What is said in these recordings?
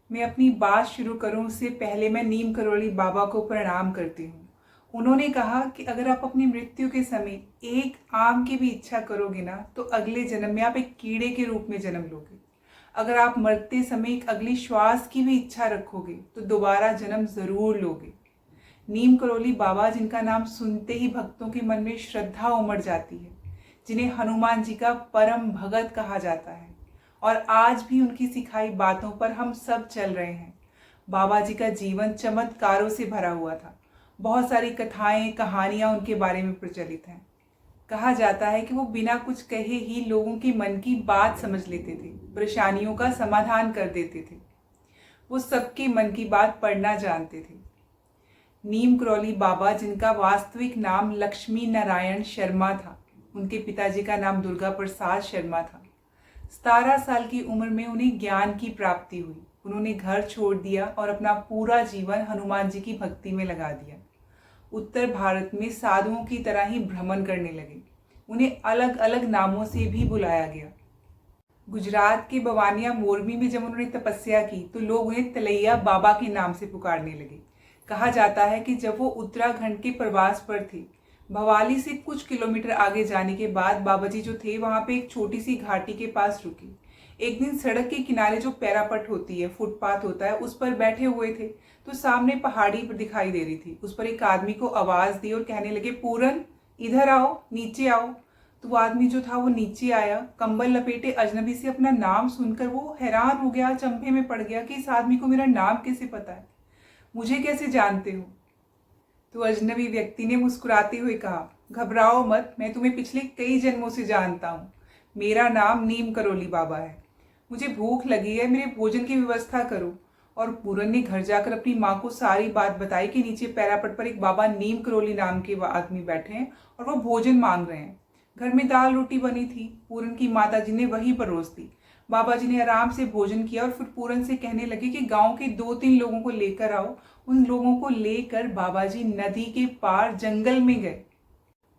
मैं अपनी बात शुरू करूं उससे पहले मैं नीम करोली बाबा को प्रणाम करती हूँ। उन्होंने कहा कि अगर आप अपनी मृत्यु के समय एक आम की भी इच्छा करोगे ना, तो अगले जन्म में आप एक कीड़े के रूप में जन्म लोगे। अगर आप मरते समय एक अगली श्वास की भी इच्छा रखोगे तो दोबारा जन्म जरूर लोगे। नीम करोली बाबा, जिनका नाम सुनते ही भक्तों के मन में श्रद्धा उमड़ जाती है, जिन्हें हनुमान जी का परम भगत कहा जाता है, और आज भी उनकी सिखाई बातों पर हम सब चल रहे हैं। बाबा जी का जीवन चमत्कारों से भरा हुआ था। बहुत सारी कथाएं, कहानियां उनके बारे में प्रचलित हैं। कहा जाता है कि वो बिना कुछ कहे ही लोगों के मन की बात समझ लेते थे, परेशानियों का समाधान कर देते थे। वो सबके मन की बात पढ़ना जानते थे। नीम करोली बाबा, जिनका वास्तविक नाम लक्ष्मी नारायण शर्मा था, उनके पिताजी का नाम दुर्गा प्रसाद शर्मा था। 17 साल की उम्र में उन्हें ज्ञान की प्राप्ति हुई। उन्होंने घर छोड़ दिया और अपना पूरा जीवन हनुमान जी की भक्ति में लगा दिया। उत्तर भारत में साधुओं की तरह ही भ्रमण करने लगे। उन्हें अलग अलग नामों से भी बुलाया गया। गुजरात के बवानिया मोरबी में जब उन्होंने तपस्या की तो लोग उन्हें तलैया बाबा के नाम से पुकारने लगे। कहा जाता है कि जब वो उत्तराखंड के प्रवास पर थे, भवाली से कुछ किलोमीटर आगे जाने के बाद बाबा जी जो थे वहां पे एक छोटी सी घाटी के पास रुके। एक दिन सड़क के किनारे जो पैरापट होती है, फुटपाथ होता है, उस पर बैठे हुए थे तो सामने पहाड़ी पर दिखाई दे रही थी। उस पर एक आदमी को आवाज दी और कहने लगे, पूरन इधर आओ, नीचे आओ। तो वो आदमी जो था वो नीचे आया। कंबल लपेटे अजनबी से अपना नाम सुनकर वो हैरान हो गया, चंभे में पड़ गया कि इस आदमी को मेरा नाम कैसे पता है, मुझे कैसे जानते हो। तो अजनबी व्यक्ति ने मुस्कुराते हुए कहा, घबराओ मत, मैं तुम्हें पिछले कई जन्मों से जानता हूँ। मेरा नाम नीम करोली बाबा है। मुझे भूख लगी है, मेरे भोजन की व्यवस्था करो। और पूरन ने घर जाकर अपनी माँ को सारी बात बताई कि नीचे पैरापट पर एक बाबा नीम करोली नाम के आदमी बैठे हैं और वो भोजन मांग रहे हैं। घर में दाल रोटी बनी थी, पूरन की माता जी ने वही परोस दी। बाबा जी ने आराम से भोजन किया और फिर पूरन से कहने लगे कि गांव के 2-3 लोगों को लेकर आओ। उन लोगों को लेकर बाबा जी नदी के पार जंगल में गए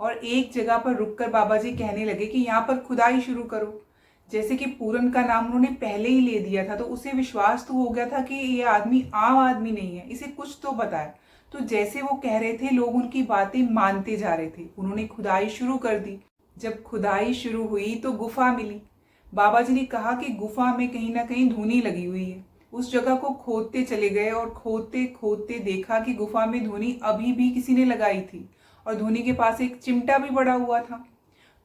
और एक जगह पर रुककर बाबा जी कहने लगे कि यहाँ पर खुदाई शुरू करो। जैसे कि पूरन का नाम उन्होंने पहले ही ले दिया था तो उसे विश्वास तो हो गया था कि ये आदमी आम आदमी नहीं है, इसे कुछ तो पता है। तो जैसे वो कह रहे थे, लोग उनकी बातें मानते जा रहे थे। उन्होंने खुदाई शुरू कर दी। जब खुदाई शुरू हुई तो गुफा मिली। बाबा जी ने कहा कि गुफा में कहीं ना कहीं धूनी लगी हुई है। उस जगह को खोदते चले गए और खोदते खोदते देखा कि गुफा में धूनी अभी भी किसी ने लगाई थी और धूनी के पास एक चिमटा भी पड़ा हुआ था।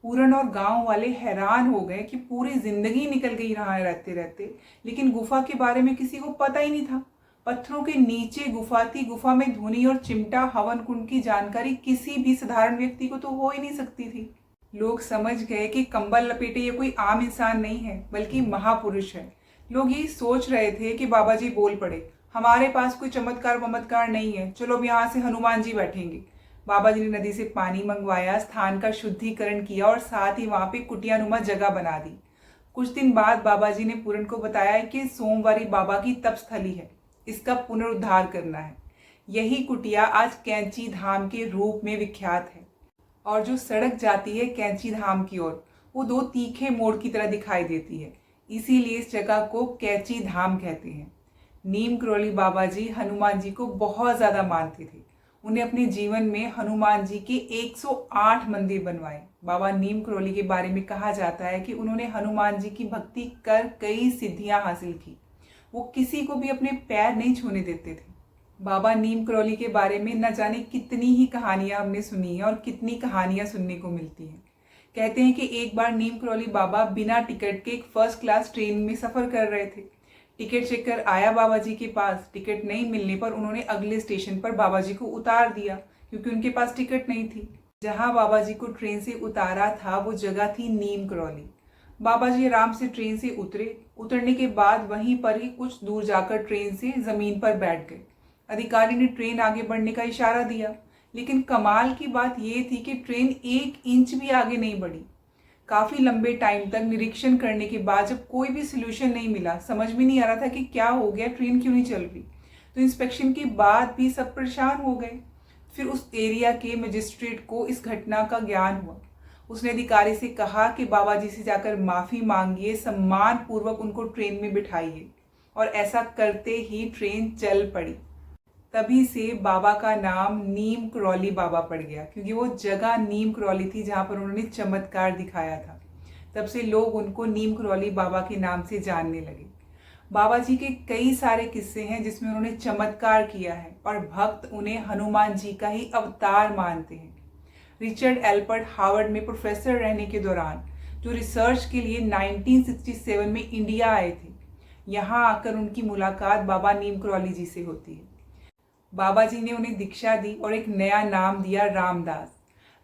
पूरन और गांव वाले हैरान हो गए कि पूरी जिंदगी निकल गई रहा रहते रहते, लेकिन गुफा के बारे में किसी को पता ही नहीं था। पत्थरों के नीचे गुफा थी, गुफा में धूनी और चिमटा, हवन कुंड की जानकारी किसी भी साधारण व्यक्ति को तो हो ही नहीं सकती थी। लोग समझ गए कि कंबल लपेटे ये कोई आम इंसान नहीं है, बल्कि महापुरुष है। लोग ये सोच रहे थे कि बाबा जी बोल पड़े, हमारे पास कोई चमत्कार वमत्कार नहीं है, चलो अब यहाँ से हनुमान जी बैठेंगे। बाबा जी ने नदी से पानी मंगवाया, स्थान का शुद्धिकरण किया और साथ ही वहां पे कुटियानुमा जगह बना दी। कुछ दिन बाद बाबा जी ने पूरन को बताया कि सोमवारी बाबा की तपस्थली है, इसका पुनरुद्धार करना है। यही कुटिया आज कैंची धाम के रूप में विख्यात है। और जो सड़क जाती है कैंची धाम की ओर, वो 2 तीखे मोड़ की तरह दिखाई देती है, इसीलिए इस जगह को कैंची धाम कहते हैं। नीम करोली बाबा जी हनुमान जी को बहुत ज्यादा मानते थे। उन्हें अपने जीवन में हनुमान जी के 108 मंदिर बनवाए। बाबा नीम करोली के बारे में कहा जाता है कि उन्होंने हनुमान जी की भक्ति कर कई सिद्धियां हासिल की। वो किसी को भी अपने पैर नहीं छूने देते थे। बाबा नीम करोली के बारे में न जाने कितनी ही कहानियां हमने सुनी हैं और कितनी कहानियां सुनने को मिलती हैं। कहते हैं कि एक बार नीम करोली बाबा बिना टिकट के एक फर्स्ट क्लास ट्रेन में सफर कर रहे थे। टिकट चेकर आया बाबा जी के पास। टिकट नहीं मिलने पर उन्होंने अगले स्टेशन पर बाबा जी को उतार दिया, क्योंकि उनके पास टिकट नहीं थी। जहां बाबा जी को ट्रेन से उतारा था वो जगह थी नीम करोली। बाबा जी आराम से ट्रेन से उतरे। उतरने के बाद वहीं पर ही कुछ दूर जाकर ट्रेन से जमीन पर बैठ गए। अधिकारी ने ट्रेन आगे बढ़ने का इशारा दिया, लेकिन कमाल की बात यह थी कि ट्रेन 1 इंच भी आगे नहीं बढ़ी। काफी लंबे टाइम तक निरीक्षण करने के बाद जब कोई भी सोल्यूशन नहीं मिला, समझ में नहीं आ रहा था कि क्या हो गया, ट्रेन क्यों नहीं चल रही, तो इंस्पेक्शन के बाद भी सब परेशान हो गए। फिर उस एरिया के मजिस्ट्रेट को इस घटना का ज्ञान हुआ। उसने अधिकारी से कहा कि बाबा जी से जाकर माफी मांगिए, सम्मान पूर्वक उनको ट्रेन में बिठाइए। और ऐसा करते ही ट्रेन चल पड़ी। तभी से बाबा का नाम नीम करौली बाबा पड़ गया, क्योंकि वो जगह नीम करौली थी जहाँ पर उन्होंने चमत्कार दिखाया था। तब से लोग उनको नीम करौली बाबा के नाम से जानने लगे। बाबा जी के कई सारे किस्से हैं जिसमें उन्होंने चमत्कार किया है और भक्त उन्हें हनुमान जी का ही अवतार मानते हैं। रिचर्ड एल्बर्ट हार्वर्ड में प्रोफेसर रहने के दौरान जो रिसर्च के लिए 1967 में इंडिया आए थे, यहाँ आकर उनकी मुलाकात बाबा नीम करौली जी से होती है। बाबा जी ने उन्हें दीक्षा दी और एक नया नाम दिया, रामदास।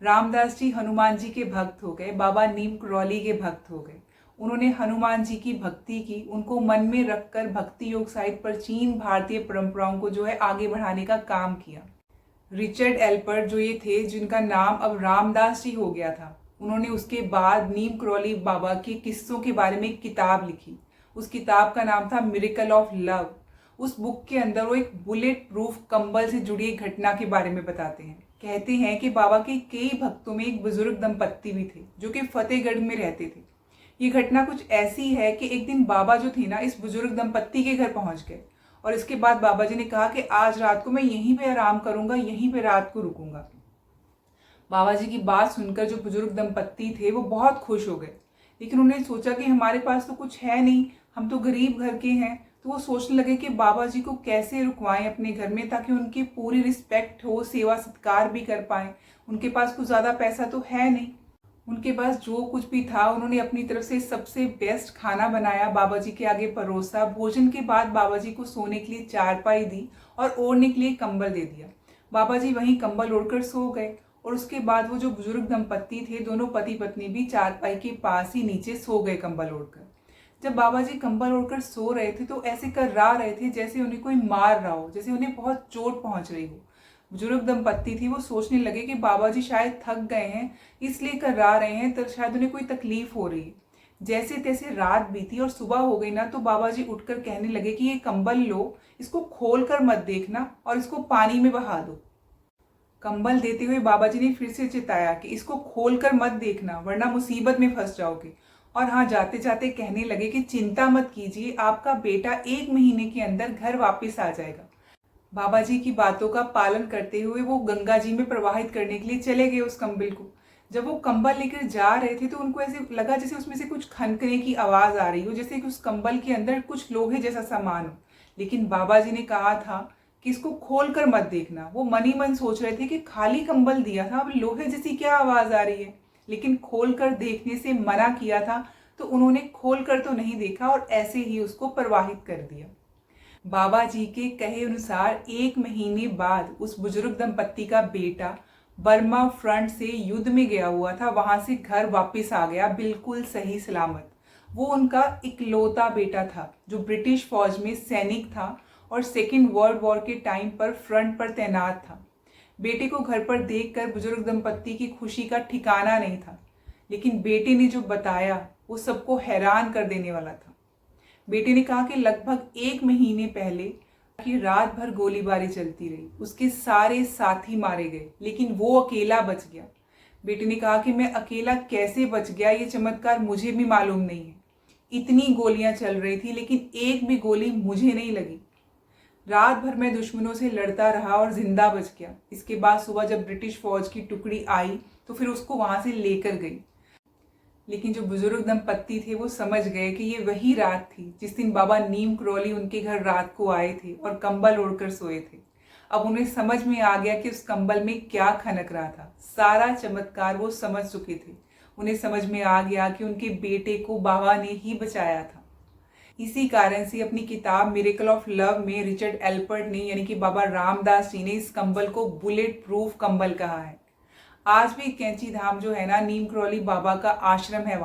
रामदास जी हनुमान जी के भक्त हो गए, बाबा नीम करौली के भक्त हो गए। उन्होंने हनुमान जी की भक्ति की, उनको मन में रखकर भक्ति योग साहित्य प्राचीन भारतीय परंपराओं को जो है आगे बढ़ाने का काम किया। रिचर्ड एल्बर्ट जो ये थे, जिनका नाम अब रामदास जी हो गया था, उन्होंने उसके बाद नीम करौली बाबा के किस्सों के बारे में एक किताब लिखी। उस किताब का नाम था मिरेकल ऑफ लव। उस बुक के अंदर वो एक बुलेट प्रूफ कंबल से जुड़ी एक घटना के बारे में बताते हैं। कहते हैं कि बाबा के कई भक्तों में एक बुजुर्ग दंपत्ति भी थे जो कि फतेहगढ़ में रहते थे। ये घटना कुछ ऐसी है कि एक दिन बाबा जो थे ना, इस बुजुर्ग दंपत्ति के घर पहुंच गए और इसके बाद बाबा जी ने कहा कि आज रात को मैं यहीं पे आराम करूंगा, यहीं पे रात को रुकूंगा। बाबा जी की बात सुनकर जो बुजुर्ग दंपत्ति थे वो बहुत खुश हो गए, लेकिन उन्होंने सोचा कि हमारे पास तो कुछ है नहीं, हम तो गरीब घर के हैं। तो वो सोचने लगे कि बाबा जी को कैसे रुकवाएं अपने घर में ताकि उनकी पूरी रिस्पेक्ट हो, सेवा सत्कार भी कर पाए। उनके पास कुछ ज़्यादा पैसा तो है नहीं, उनके पास जो कुछ भी था उन्होंने अपनी तरफ से सबसे बेस्ट खाना बनाया, बाबा जी के आगे परोसा। भोजन के बाद बाबा जी को सोने के लिए चारपाई दी और ओढ़ने के लिए कंबल दे दिया। बाबा जी वहीं कंबल ओढ़कर सो गए और उसके बाद वो जो बुजुर्ग दंपत्ति थे, दोनों पति पत्नी भी चारपाई के पास ही नीचे सो गए कंबल ओढ़कर। जब बाबा जी कंबल ओढ़कर सो रहे थे तो ऐसे कर्रा रहे थे जैसे उन्हें कोई मार रहा हो, जैसे उन्हें बहुत चोट पहुंच रही हो। बुजुर्ग दंपत्ति थी, वो सोचने लगे कि बाबा जी शायद थक गए हैं, इसलिए कर्रा रहे हैं, तो शायद उन्हें कोई तकलीफ हो रही है। जैसे तैसे रात बीती और सुबह हो गई ना, तो बाबा जी उठकर कहने लगे कि ये कंबल लो, इसको खोल कर मत देखना और इसको पानी में बहा दो। कंबल देते हुए बाबा जी ने फिर से चिताया कि इसको खोल कर मत देखना वरना मुसीबत में फंस जाओगे। और हाँ, जाते जाते कहने लगे कि चिंता मत कीजिए, आपका बेटा 1 महीने के अंदर घर वापस आ जाएगा। बाबा जी की बातों का पालन करते हुए वो गंगा जी में प्रवाहित करने के लिए चले गए उस कंबल को। जब वो कंबल लेकर जा रहे थे तो उनको ऐसे लगा जैसे उसमें से कुछ खनकने की आवाज आ रही हो, जैसे कि उस कंबल के अंदर कुछ लोहे जैसा सामान हो। लेकिन बाबा जी ने कहा था कि इसको खोल कर मत देखना। वो मन ही मन सोच रहे थे कि खाली कंबल दिया था, अब लोहे जैसी क्या आवाज आ रही है। लेकिन खोल कर देखने से मना किया था, तो उन्होंने खोल कर तो नहीं देखा और ऐसे ही उसको प्रवाहित कर दिया। बाबा जी के कहे अनुसार 1 महीने बाद उस बुजुर्ग दंपत्ति का बेटा बर्मा फ्रंट से युद्ध में गया हुआ था, वहां से घर वापस आ गया बिल्कुल सही सलामत। वो उनका इकलौता बेटा था जो ब्रिटिश फौज में सैनिक था और सेकेंड वर्ल्ड वॉर के टाइम पर फ्रंट पर तैनात था। बेटे को घर पर देखकर बुजुर्ग दंपत्ति की खुशी का ठिकाना नहीं था, लेकिन बेटे ने जो बताया वो सबको हैरान कर देने वाला था। बेटे ने कहा कि लगभग 1 महीने पहले कि रात भर गोलीबारी चलती रही, उसके सारे साथी मारे गए लेकिन वो अकेला बच गया। बेटे ने कहा कि मैं अकेला कैसे बच गया, ये चमत्कार मुझे भी मालूम नहीं है। इतनी गोलियां चल रही थी लेकिन एक भी गोली मुझे नहीं लगी। रात भर मैं दुश्मनों से लड़ता रहा और जिंदा बच गया। इसके बाद सुबह जब ब्रिटिश फौज की टुकड़ी आई तो फिर उसको वहां से लेकर गई। लेकिन जो बुजुर्ग दंपत्ति थे वो समझ गए कि ये वही रात थी जिस दिन बाबा नीम करौली उनके घर रात को आए थे और कंबल ओढ़कर सोए थे। अब उन्हें समझ में आ गया कि उस कंबल में क्या खनक रहा था। सारा चमत्कार वो समझ चुके थे। उन्हें समझ में आ गया कि उनके बेटे को बाबा ने ही बचाया था। इसी कारण से अपनी किताब मिरेकल ऑफ लव में रिचर्ड एल्बर्ट ने यानी कि बाबा रामदास जी ने इस कंबल को बुलेट प्रूफ कंबल कहा है। आज भी कैंची धाम जो है ना, नीम करौली बाबा का आश्रम है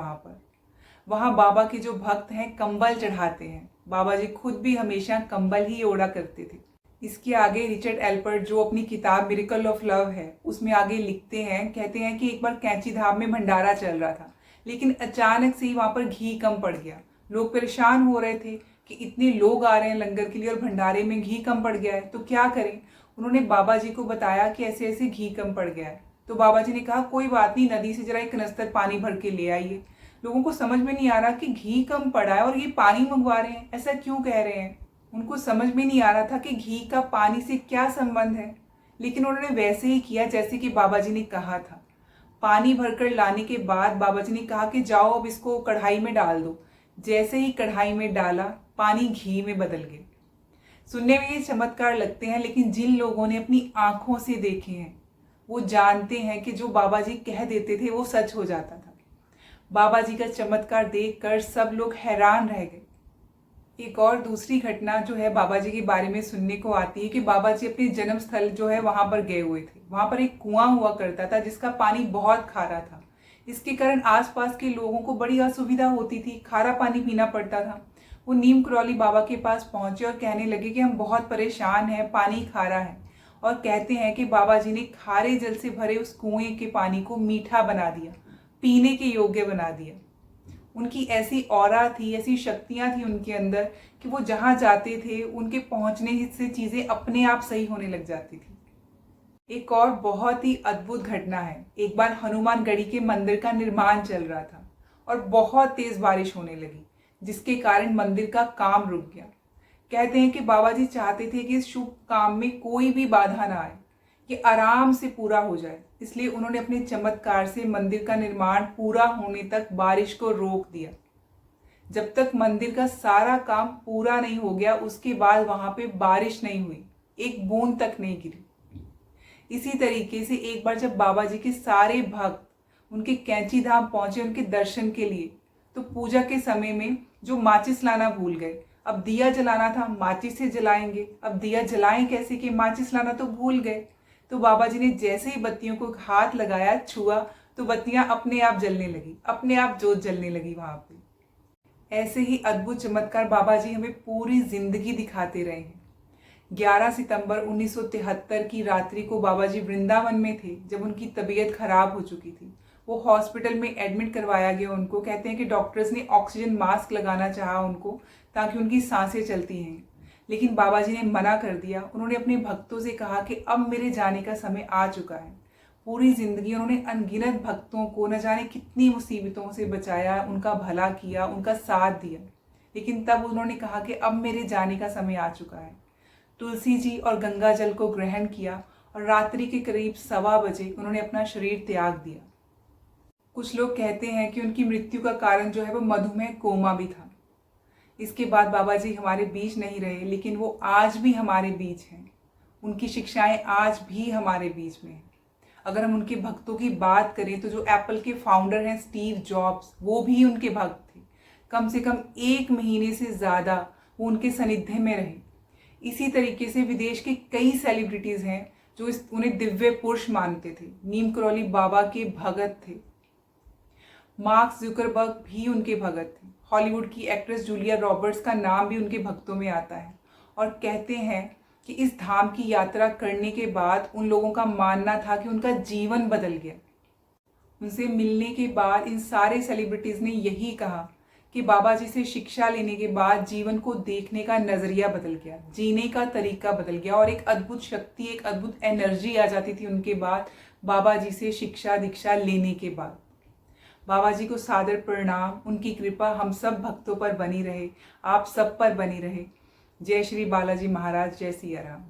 वहाँ बाबा के जो भक्त हैं कंबल चढ़ाते हैं। बाबा जी खुद भी हमेशा कंबल ही ओढ़ा करते थे। इसके आगे रिचर्ड एल्बर्ट जो अपनी किताब मिरेकल ऑफ लव है उसमें आगे लिखते हैं, कहते हैं कि एक बार कैंची धाम में भंडारा चल रहा था, लेकिन अचानक से ही वहाँ पर घी कम पड़ गया। लोग परेशान हो रहे थे कि इतने लोग आ रहे हैं लंगर के लिए और भंडारे में घी कम पड़ गया है, तो क्या करें। उन्होंने बाबा जी को बताया कि ऐसे ऐसे घी कम पड़ गया है। तो बाबा जी ने कहा कोई बात नहीं, नदी से जरा एक कनस्तर पानी भर के ले आइए। लोगों को समझ में नहीं आ रहा कि घी कम पड़ा है और ये पानी मंगवा रहे हैं, ऐसा क्यों कह रहे हैं। उनको समझ में नहीं आ रहा था कि घी का पानी से क्या संबंध है, लेकिन उन्होंने वैसे ही किया जैसे कि बाबा जी ने कहा था। पानी भरकर लाने के बाद बाबा जी ने कहा कि जाओ अब इसको कढ़ाई में डाल दो। जैसे ही कढ़ाई में डाला, पानी घी में बदल गया। सुनने में ये चमत्कार लगते हैं, लेकिन जिन लोगों ने अपनी आंखों से देखे हैं वो जानते हैं कि जो बाबा जी कह देते थे वो सच हो जाता था। बाबा जी का चमत्कार देखकर सब लोग हैरान रह गए। एक और दूसरी घटना जो है बाबा जी के बारे में सुनने को आती है कि बाबा जी अपने जन्म स्थल जो है वहां पर गए हुए थे। वहां पर एक कुआं हुआ करता था जिसका पानी बहुत खारा था। इसके कारण आसपास के लोगों को बड़ी असुविधा होती थी, खारा पानी पीना पड़ता था। वो नीम करौली बाबा के पास पहुंचे और कहने लगे कि हम बहुत परेशान हैं, पानी खारा है। और कहते हैं कि बाबा जी ने खारे जल से भरे उस कुएं के पानी को मीठा बना दिया, पीने के योग्य बना दिया। उनकी ऐसी ऑरा थी, ऐसी शक्तियां थी उनके अंदर कि वो जहां जाते थे उनके पहुंचने से चीजें अपने आप सही होने लग जाती थी। एक और बहुत ही अद्भुत घटना है। एक बार हनुमानगढ़ी के मंदिर का निर्माण चल रहा था और बहुत तेज बारिश होने लगी, जिसके कारण मंदिर का काम रुक गया। कहते हैं कि बाबा जी चाहते थे कि इस शुभ काम में कोई भी बाधा ना आए, ये आराम से पूरा हो जाए। इसलिए उन्होंने अपने चमत्कार से मंदिर का निर्माण पूरा होने तक बारिश को रोक दिया। जब तक मंदिर का सारा काम पूरा नहीं हो गया, उसके बाद वहां पे बारिश नहीं हुई, एक बूंद तक नहीं गिरी। इसी तरीके से एक बार जब बाबा जी के सारे भक्त उनके कैंची धाम पहुंचे उनके दर्शन के लिए, तो पूजा के समय में जो माचिस लाना भूल गए। अब दिया जलाना था, माचिस से जलाएंगे, अब दिया जलाएं कैसे कि माचिस लाना तो भूल गए। तो बाबा जी ने जैसे ही बत्तियों को हाथ लगाया, छुआ, तो बत्तियां अपने आप जलने लगी, अपने आप जोत जलने लगी वहां पे। ऐसे ही अद्भुत चमत्कार बाबा जी हमें पूरी जिंदगी दिखाते रहे हैं। 11 सितंबर 1973 की रात्रि को बाबा जी वृंदावन में थे जब उनकी तबीयत खराब हो चुकी थी। वो हॉस्पिटल में एडमिट करवाया गया उनको। कहते हैं कि डॉक्टर्स ने ऑक्सीजन मास्क लगाना चाहा उनको, ताकि उनकी सांसें चलती हैं, लेकिन बाबा जी ने मना कर दिया। उन्होंने अपने भक्तों से कहा कि अब मेरे जाने का समय आ चुका है। पूरी जिंदगी उन्होंने अनगिनत भक्तों को न जाने कितनी मुसीबतों से बचाया, उनका भला किया, उनका साथ दिया। लेकिन तब उन्होंने कहा कि अब मेरे जाने का समय आ चुका है। तुलसी जी और गंगा जल को ग्रहण किया और रात्रि के करीब 1:15 बजे उन्होंने अपना शरीर त्याग दिया। कुछ लोग कहते हैं कि उनकी मृत्यु का कारण जो है वो मधुमेह कोमा भी था। इसके बाद बाबा जी हमारे बीच नहीं रहे, लेकिन वो आज भी हमारे बीच हैं। उनकी शिक्षाएं आज भी हमारे बीच में हैं। अगर हम उनके भक्तों की बात करें तो जो एप्पल के फाउंडर हैं स्टीव जॉब्स, वो भी उनके भक्त थे। कम से कम 1 महीने से ज़्यादा वो उनके सानिध्य में रहे। इसी तरीके से विदेश के कई सेलिब्रिटीज़ हैं जो उन्हें दिव्य पुरुष मानते थे, नीम करौली बाबा के भगत थे। मार्क जुकरबर्ग भी उनके भगत थे। हॉलीवुड की एक्ट्रेस जूलिया रॉबर्ट्स का नाम भी उनके भक्तों में आता है। और कहते हैं कि इस धाम की यात्रा करने के बाद उन लोगों का मानना था कि उनका जीवन बदल गया। उनसे मिलने के बाद इन सारे सेलिब्रिटीज़ ने यही कहा कि बाबा जी से शिक्षा लेने के बाद जीवन को देखने का नज़रिया बदल गया, जीने का तरीका बदल गया और एक अद्भुत शक्ति, एक अद्भुत एनर्जी आ जाती थी उनके बाद बाबा जी से शिक्षा दीक्षा लेने के बाद। बाबा जी को सादर प्रणाम। उनकी कृपा हम सब भक्तों पर बनी रहे, आप सब पर बनी रहे। जय श्री बालाजी महाराज, जय सिया राम।